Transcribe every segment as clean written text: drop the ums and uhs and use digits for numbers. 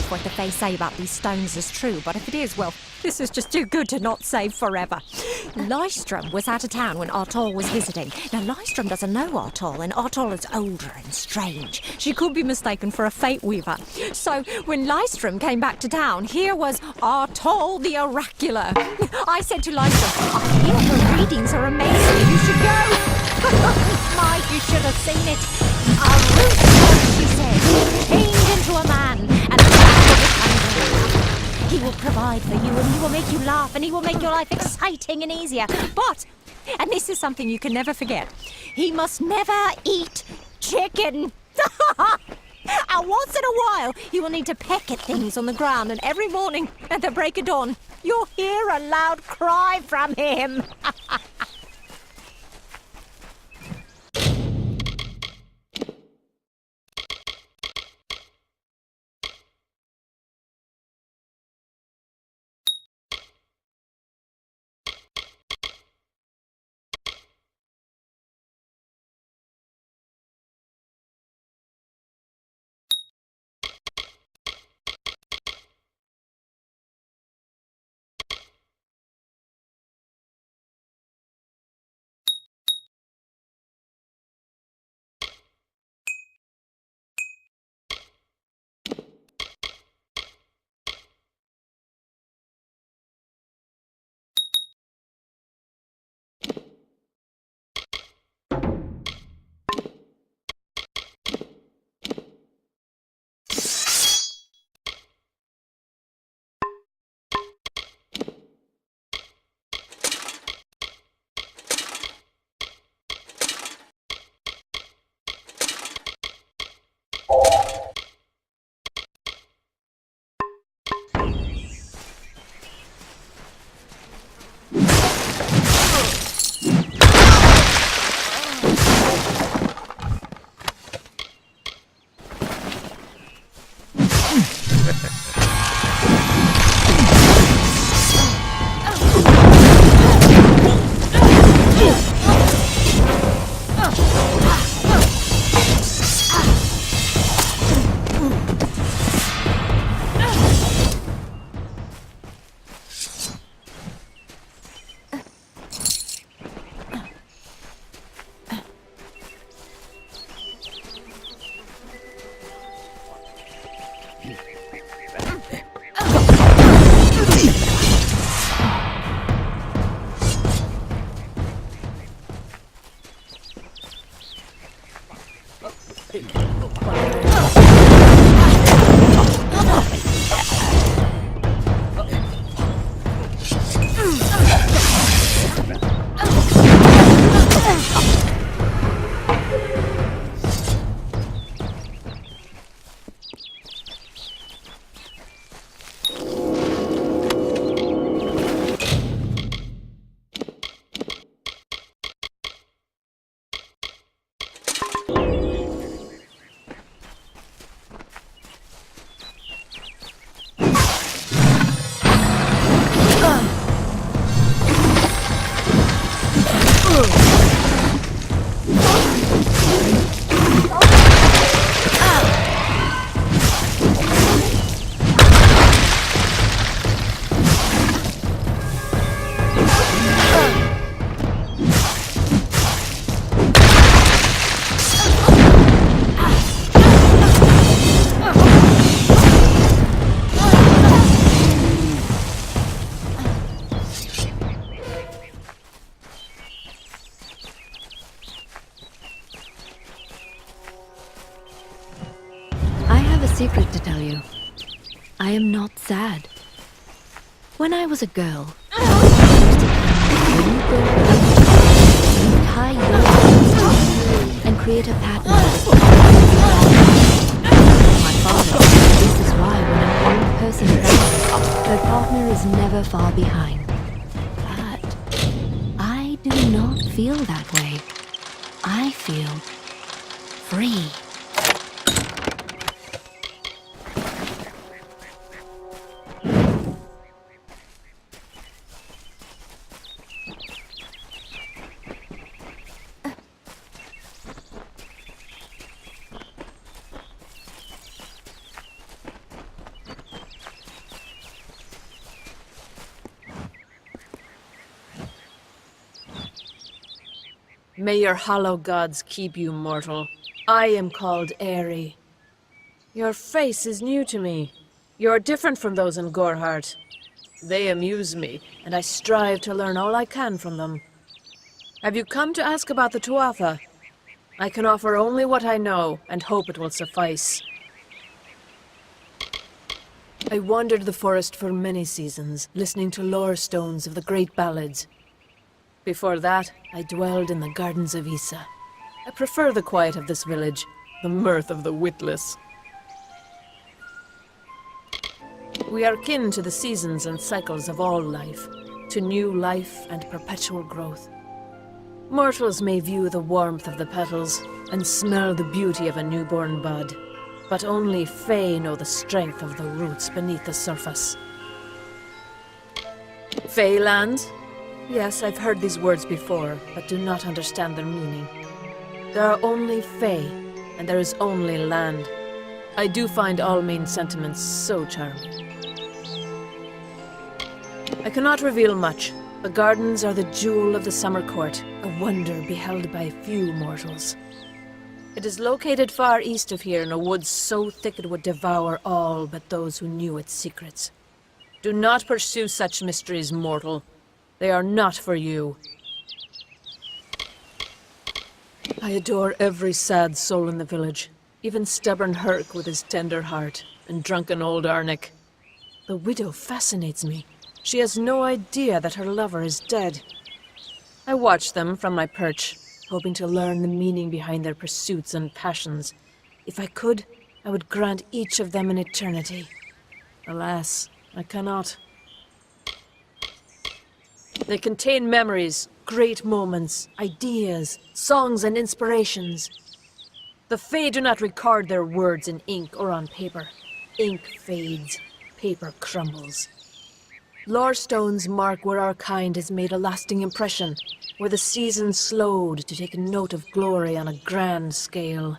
if what the Fae say about these stones is true, but if it is, well, this is just too good to not save forever. Lystrom was out of town when Artol was visiting. Now, Lystrom doesn't know Artol, and Artol is older and strange. She could be mistaken for a Fate Weaver. So, when Lystrom came back to town, here was Artol the Oracular. I said to Lystrom, I hear her readings are amazing. You should go. My, you should have seen it. A rooster, she said, changed into a man, and the man will become true. He will provide for you, and he will make you laugh, and he will make your life exciting and easier. But, and this is something you can never forget, he must never eat chicken. And once in a while, he will need to peck at things on the ground, and every morning at the break of dawn, you'll hear a loud cry from him. Secret to tell you. I am not sad. When I was a girl, tie your hands and create a pattern. My father said this is why when an old person dies, her partner is never far behind. But I do not feel that way. I feel free. May your hollow gods keep you, mortal. I am called Airy. Your face is new to me. You're different from those in Gorhart. They amuse me, and I strive to learn all I can from them. Have you come to ask about the Tuatha? I can offer only what I know, and hope it will suffice. I wandered the forest for many seasons, listening to lore stones of the great ballads. Before that, I dwelled in the gardens of Issa. I prefer the quiet of this village, the mirth of the witless. We are kin to the seasons and cycles of all life, to new life and perpetual growth. Mortals may view the warmth of the petals and smell the beauty of a newborn bud, but only Fae know the strength of the roots beneath the surface. Faeland? Yes, I've heard these words before, but do not understand their meaning. There are only Fae, and there is only land. I do find all main sentiments so charming. I cannot reveal much. The gardens are the jewel of the summer court, a wonder beheld by few mortals. It is located far east of here in a wood so thick it would devour all but those who knew its secrets. Do not pursue such mysteries, mortal. They are not for you. I adore every sad soul in the village, even stubborn Herc with his tender heart, and drunken old Arnik. The widow fascinates me. She has no idea that her lover is dead. I watch them from my perch, hoping to learn the meaning behind their pursuits and passions. If I could, I would grant each of them an eternity. Alas, I cannot. They contain memories, great moments, ideas, songs and inspirations. The Fae do not record their words in ink or on paper. Ink fades, paper crumbles. Lore stones mark where our kind has made a lasting impression, where the seasons slowed to take note of glory on a grand scale.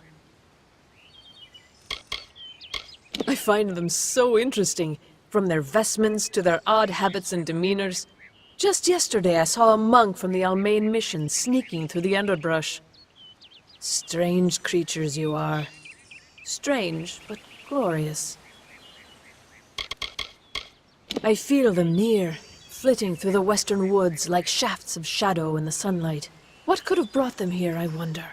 I find them so interesting, from their vestments to their odd habits and demeanors. Just yesterday I saw a monk from the Almain mission sneaking through the underbrush. Strange creatures you are. Strange, but glorious. I feel them near, flitting through the western woods like shafts of shadow in the sunlight. What could have brought them here, I wonder?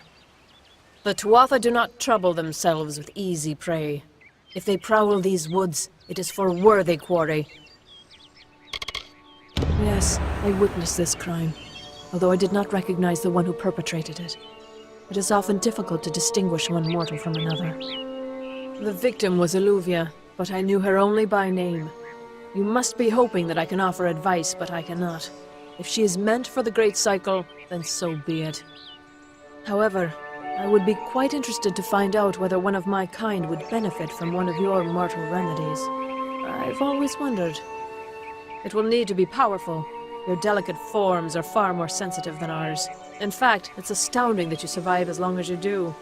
The Tuatha do not trouble themselves with easy prey. If they prowl these woods, it is for worthy quarry. Yes, I witnessed this crime, although I did not recognize the one who perpetrated it. It is often difficult to distinguish one mortal from another. The victim was Illuvia, but I knew her only by name. You must be hoping that I can offer advice, but I cannot. If she is meant for the Great Cycle, then so be it. However, I would be quite interested to find out whether one of my kind would benefit from one of your mortal remedies. I've always wondered. It will need to be powerful. Your delicate forms are far more sensitive than ours. In fact, it's astounding that you survive as long as you do.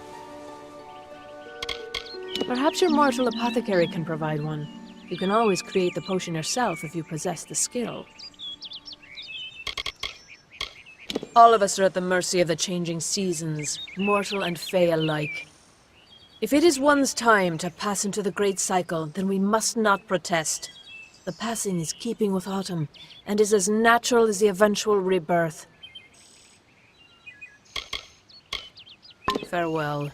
Perhaps your mortal apothecary can provide one. You can always create the potion yourself if you possess the skill. All of us are at the mercy of the changing seasons, mortal and Fae alike. If it is one's time to pass into the Great Cycle, then we must not protest. The passing is keeping with autumn, and is as natural as the eventual rebirth. Farewell.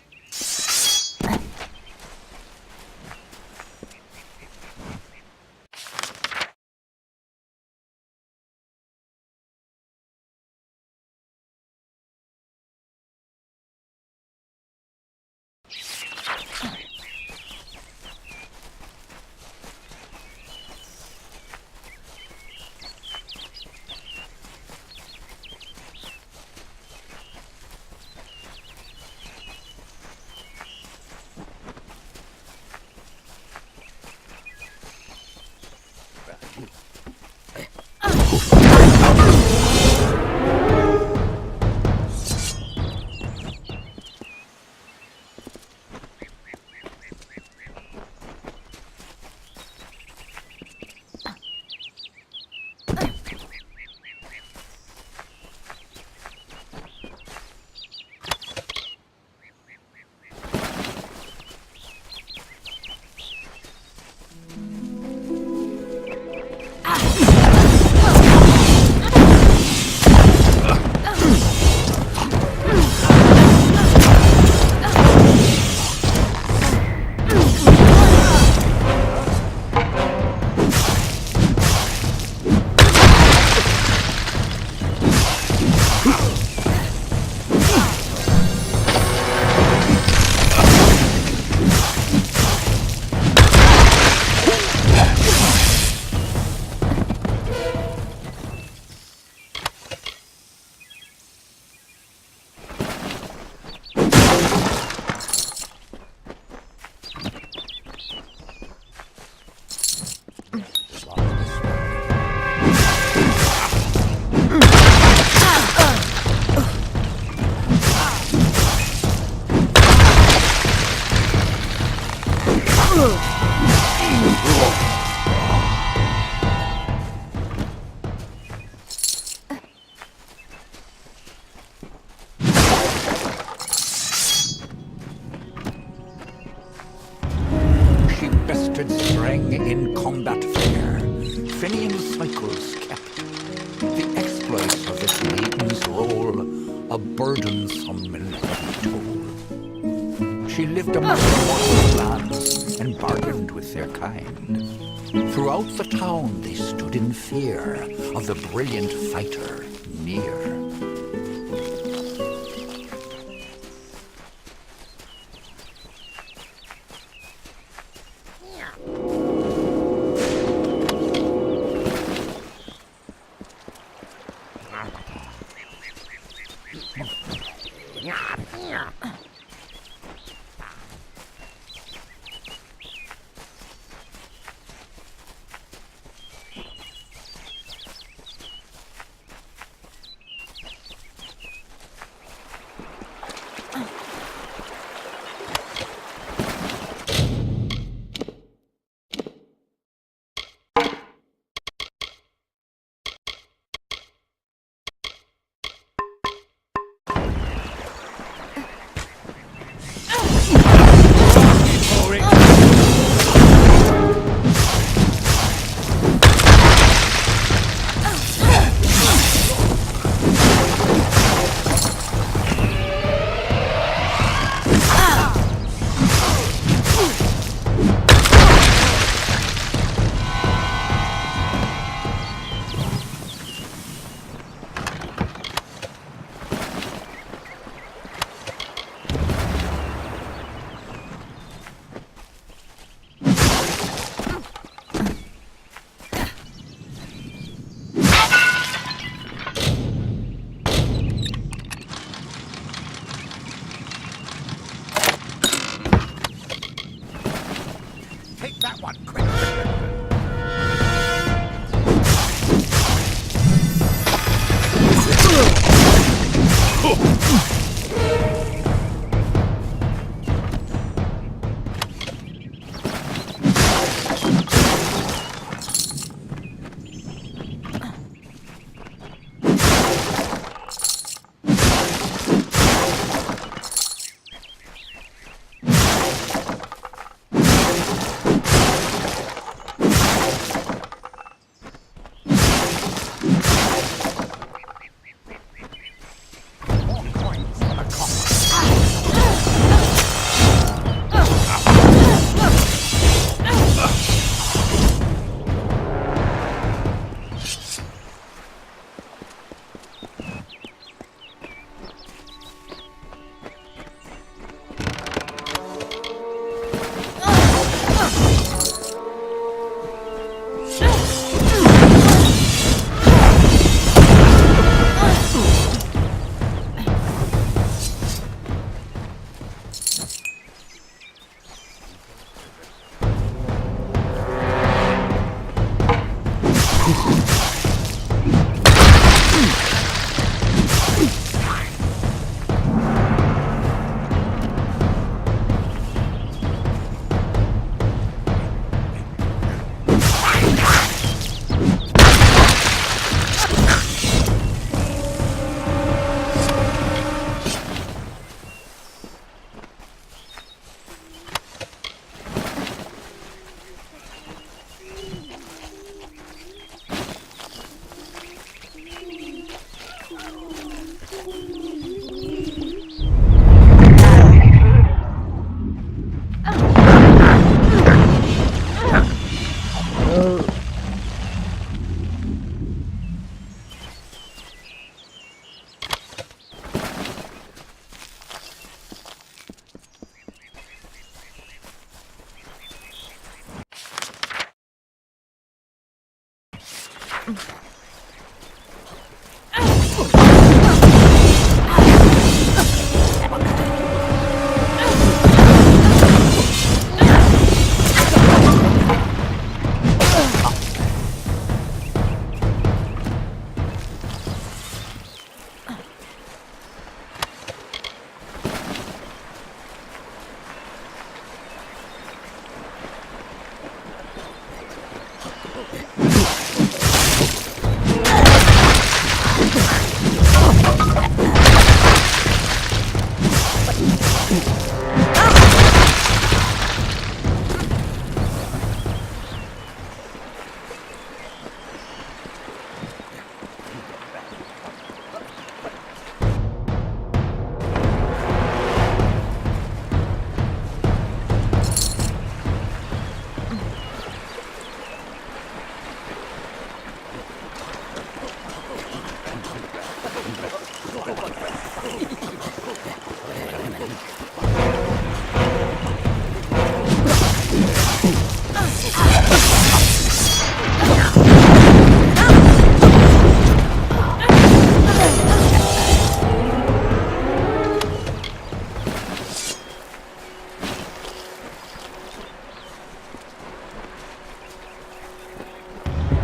started spring in combat fair, Finian cycles kept. The exploits of this maiden's role a burdensome melody told. She lived among the mortal lands and bargained with their kind. Throughout the town they stood in fear of the brilliant fighter near.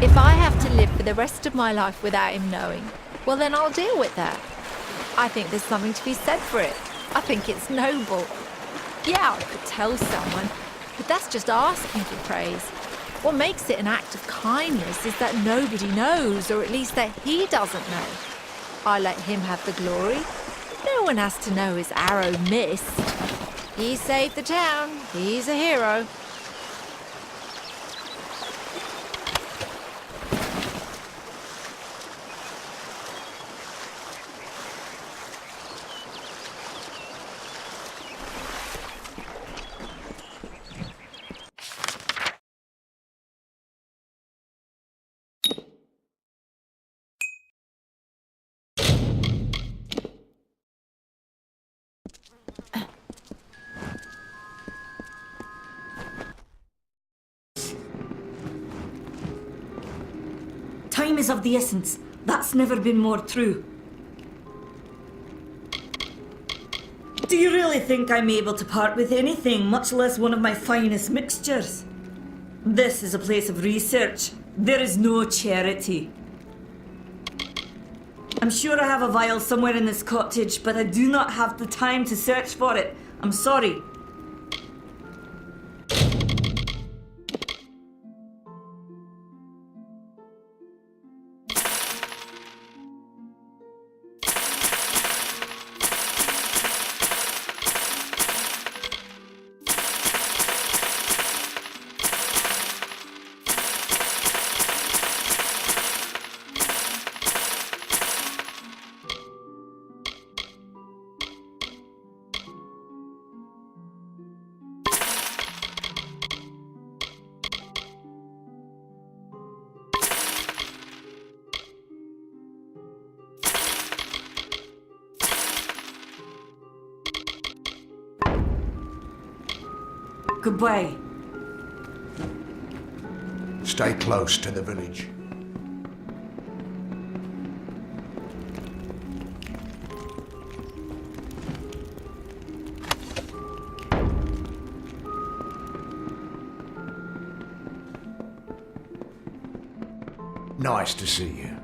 If I have to live for the rest of my life without him knowing, well then I'll deal with that. I think there's something to be said for it. I think it's noble. Yeah, I could tell someone, but that's just asking for praise. What makes it an act of kindness is that nobody knows, or at least that he doesn't know. I let him have the glory. No one has to know his arrow missed. He saved the town. He's a hero. Time is of the essence. That's never been more true. Do you really think I'm able to part with anything, much less one of my finest mixtures? This is a place of research. There is no charity. I'm sure I have a vial somewhere in this cottage, but I do not have the time to search for it. I'm sorry. Goodbye. Stay close to the village. Nice to see you.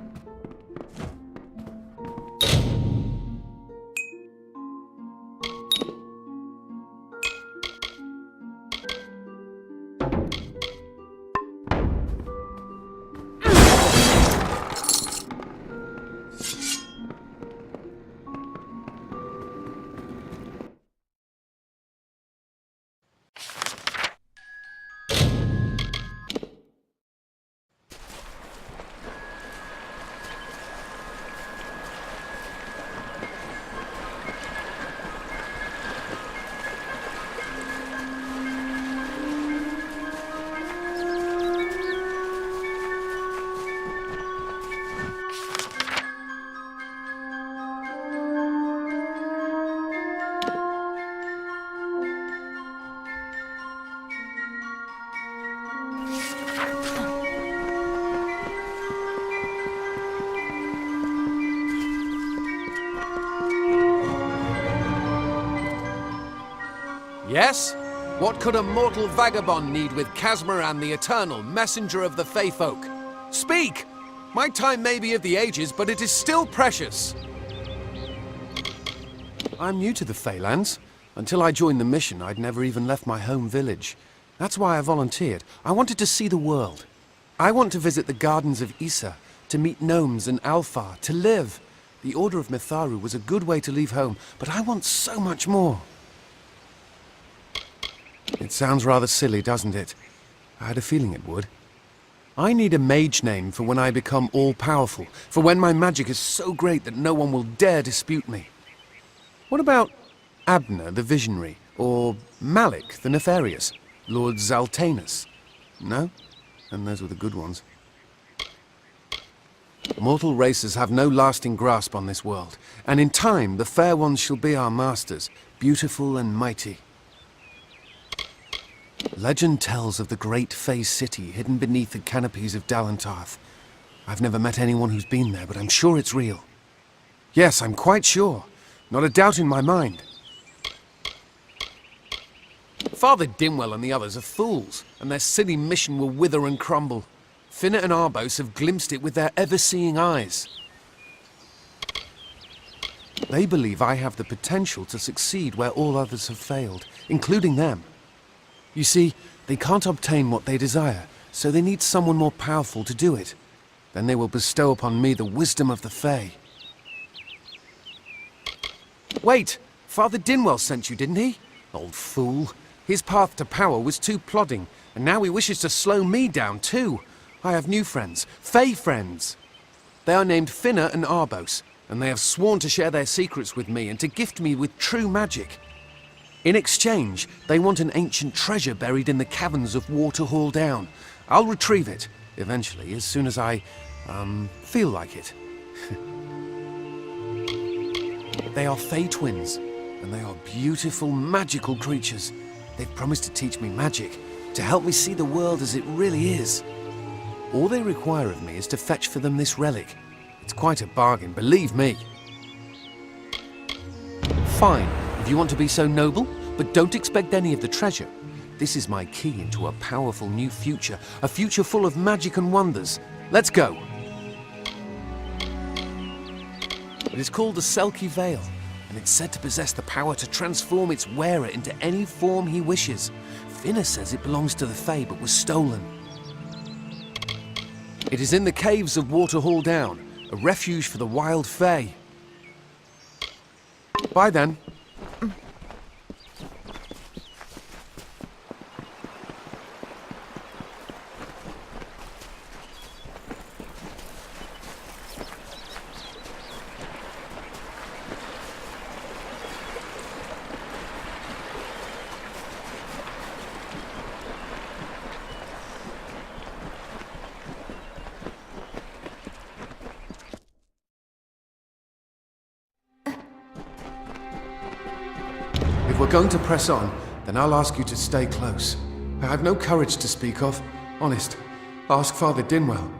Yes? What could a mortal vagabond need with Casmaran the Eternal, messenger of the Fey folk? Speak! My time may be of the ages, but it is still precious. I'm new to the Feylands. Until I joined the mission, I'd never even left my home village. That's why I volunteered. I wanted to see the world. I want to visit the gardens of Issa, to meet gnomes and Alfar, to live. The Order of Mitharu was a good way to leave home, but I want so much more. It sounds rather silly, doesn't it? I had a feeling it would. I need a mage name for when I become all-powerful, for when my magic is so great that no one will dare dispute me. What about Abner the Visionary, or Malik the Nefarious, Lord Zaltanus? No? And those were the good ones. Mortal races have no lasting grasp on this world, and in time the fair ones shall be our masters, beautiful and mighty. Legend tells of the great Fey city hidden beneath the canopies of Dalantarth. I've never met anyone who's been there, but I'm sure it's real. Yes, I'm quite sure. Not a doubt in my mind. Father Dimwell and the others are fools, and their silly mission will wither and crumble. Finna and Arbos have glimpsed it with their ever-seeing eyes. They believe I have the potential to succeed where all others have failed, including them. You see, they can't obtain what they desire, so they need someone more powerful to do it. Then they will bestow upon me the wisdom of the Fae. Wait! Father Dinwell sent you, didn't he? Old fool. His path to power was too plodding, and now he wishes to slow me down too. I have new friends, Fae friends. They are named Finna and Arbos, and they have sworn to share their secrets with me and to gift me with true magic. In exchange, they want an ancient treasure buried in the caverns of Waterhall Down. I'll retrieve it, eventually, as soon as I, feel like it. They are Fae twins, and they are beautiful, magical creatures. They've promised to teach me magic, to help me see the world as it really is. All they require of me is to fetch for them this relic. It's quite a bargain, believe me. Fine, if you want to be so noble, but don't expect any of the treasure. This is my key into a powerful new future, a future full of magic and wonders. Let's go. It is called the Selkie Veil, and it's said to possess the power to transform its wearer into any form he wishes. Finna says it belongs to the Fae, but was stolen. It is in the caves of Waterhall Down, a refuge for the wild Fae. Bye then. If we're going to press on, then I'll ask you to stay close. I have no courage to speak of. Honest. Ask Father Dinwell.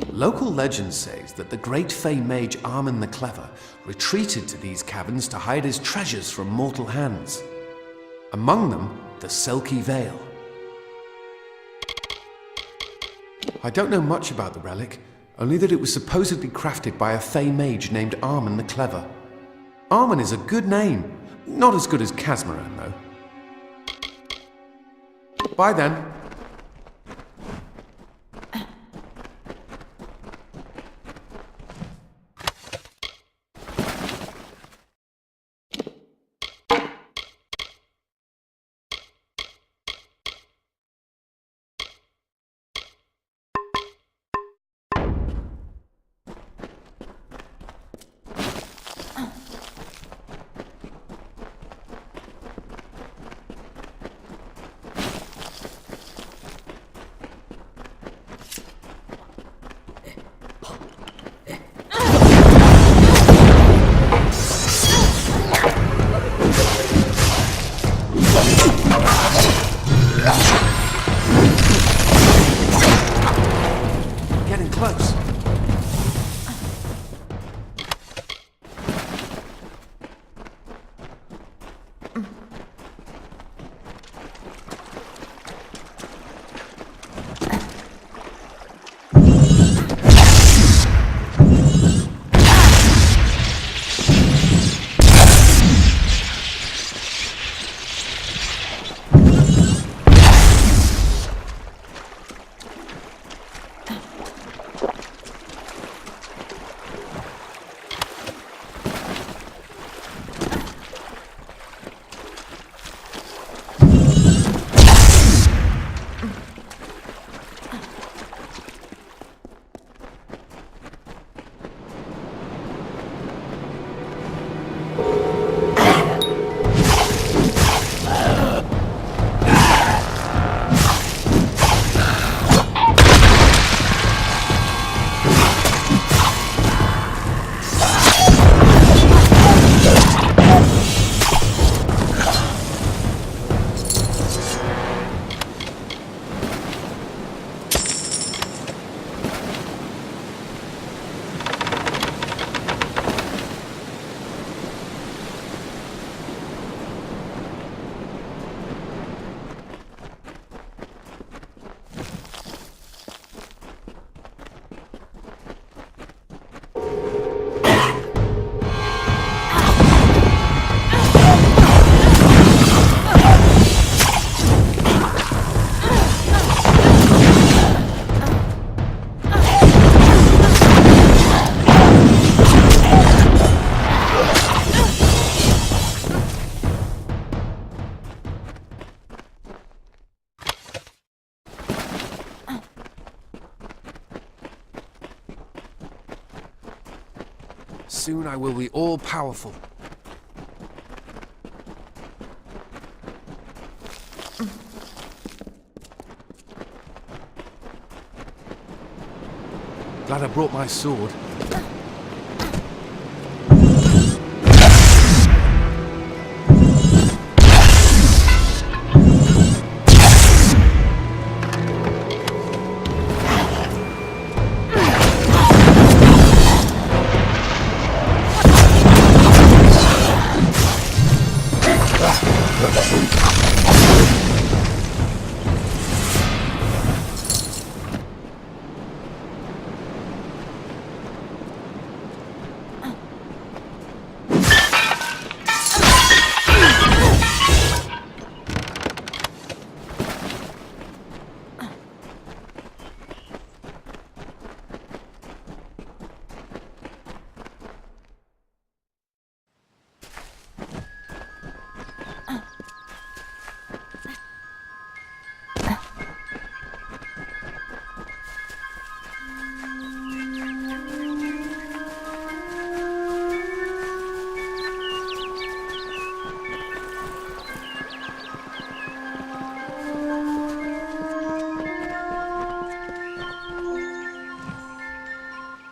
Local legend says that the great Fey mage Armin the Clever retreated to these caverns to hide his treasures from mortal hands. Among them, the Selkie Veil. I don't know much about the relic, only that it was supposedly crafted by a Fey mage named Armin the Clever. Armin is a good name. Not as good as Casmaran, though. Bye then. Soon I will be all-powerful. Glad I brought my sword.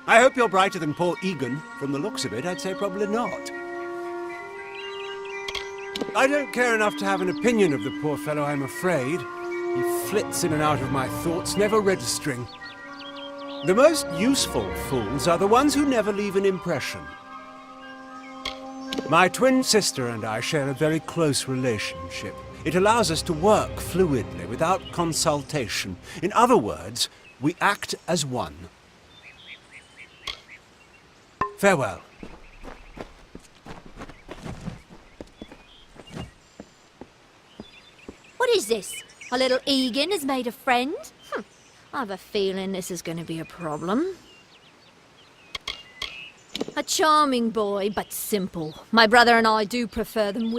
I hope you're brighter than poor Egan. From the looks of it, I'd say probably not. I don't care enough to have an opinion of the poor fellow, I'm afraid. He flits in and out of my thoughts, never registering. The most useful fools are the ones who never leave an impression. My twin sister and I share a very close relationship. It allows us to work fluidly, without consultation. In other words, we act as one. Farewell. What is this? Our little Egan has made a friend? I have a feeling this is going to be a problem. A charming boy, but simple. My brother and I do prefer them